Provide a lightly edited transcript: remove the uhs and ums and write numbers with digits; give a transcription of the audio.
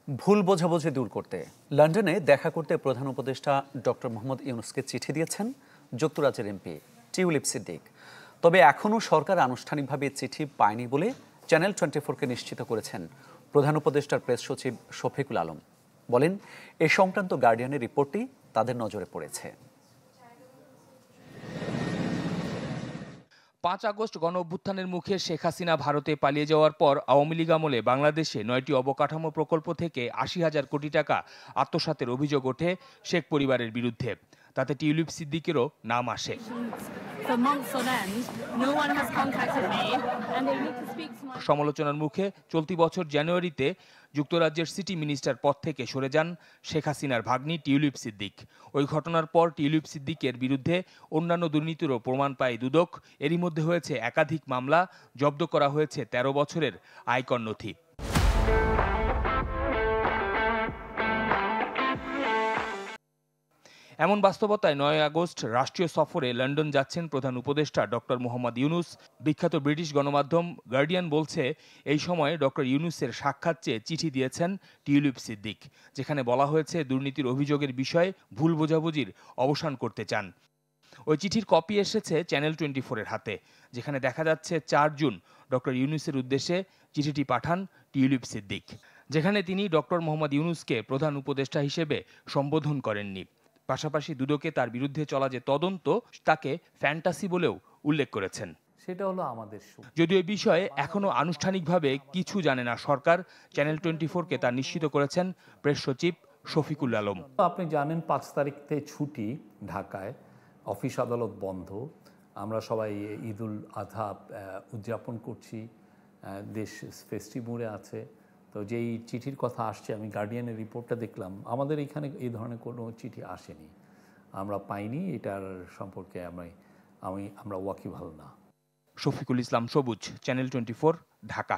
ভুল বোঝাবুঝি দূর করতে লন্ডনে দেখা করতে প্রধান উপদেষ্টা ডক্টর মোহাম্মদ ইউনূসকে চিঠি দিয়েছেন যুক্তরাজ্যের এমপি টিউলিপ সিদ্দিক। তবে এখনও সরকার আনুষ্ঠানিকভাবে চিঠি পায়নি বলে চ্যানেল 24-কে নিশ্চিত করেছেন প্রধান উপদেষ্টার প্রেস সচিব শফিকুল আলম। বলেন, এ সংক্রান্ত গার্ডিয়ানের রিপোর্টটি তাদের নজরে পড়েছে। ৫ আগস্ট গণঅভ্যুত্থানের মুখে শেখ হাসিনা ভারতে পালিয়ে যাওয়ার পর আওয়ামী লীগ আমলে বাংলাদেশে ৯টি অবকাঠামো প্রকল্প থেকে ৮০,০০০ কোটি টাকা আত্মসাতের অভিযোগ ওঠে শেখ পরিবারের বিরুদ্ধে। তাতে টিউলিপ সিদ্দিকেরও নাম আসে। সমালোচনার মুখে চলতি বছর জানুয়ারিতে যুক্তরাজ্যের সিটি মিনিস্টার পদ থেকে সরে যান শেখ হাসিনার ভাগ্নি টিউলিপ সিদ্দিক। ওই ঘটনার পর টিউলিপ সিদ্দিকের বিরুদ্ধে অন্যান্য দুর্নীতিরও প্রমাণ পায় দুদক। এরই মধ্যে হয়েছে একাধিক মামলা, জব্দ করা হয়েছে ১৩ বছরের আয়কর নথি। এমন বাস্তবতায় ৯ আগস্ট রাষ্ট্রীয় সফরে লন্ডন যাচ্ছেন প্রধান উপদেষ্টা ডক্টর মোহাম্মদ ইউনূস। বিখ্যাত ব্রিটিশ গণমাধ্যম গার্ডিয়ান বলছে, এই সময় ডক্টর ইউনূসের সাক্ষাৎ চেয়ে চিঠি দিয়েছেন টিউলিপ সিদ্দিক, যেখানে বলা হয়েছে দুর্নীতির অভিযোগের বিষয়ে ভুল বোঝাবুঝির অবসান করতে চান। ওই চিঠির কপি এসেছে চ্যানেল 24-এর হাতে, যেখানে দেখা যাচ্ছে ৪ জুন ডক্টর ইউনূসের উদ্দেশ্যে চিঠিটি পাঠান টিউলিপ সিদ্দিক, যেখানে তিনি ডক্টর মোহাম্মদ ইউনূসকে প্রধান উপদেষ্টা হিসেবে সম্বোধন করেননি। পাশাপাশি দুদকে তার বিরুদ্ধে চলা যে তদন্ত তাকে ফ্যান্টাসি বলেও উল্লেখ করেছেন। সেটা হলো আমাদের যদিও এই বিষয়ে এখনো আনুষ্ঠানিকভাবে কিছু জানে না সরকার, চ্যানেল 24-কে তা নিশ্চিত করেছেন প্রেস সচিব শফিকুল আলম। আপনি জানেন ৫ তারিখতে ছুটি, ঢাকায় অফিস আদালত বন্ধ। আমরা সবাই ঈদুল আজহা উদযাপন করছি, দেশ ফেস্টিভ মুডে আছে। তো যেই চিঠির কথা আসছে, আমি গার্ডিয়ানের রিপোর্টটা দেখলাম, আমাদের এখানে এই ধরনের কোনো চিঠি আসেনি, আমরা পাইনি। এটার সম্পর্কে আমরা ওয়াকিবহাল না। শফিকুল ইসলাম সবুজ, চ্যানেল 24, ঢাকা।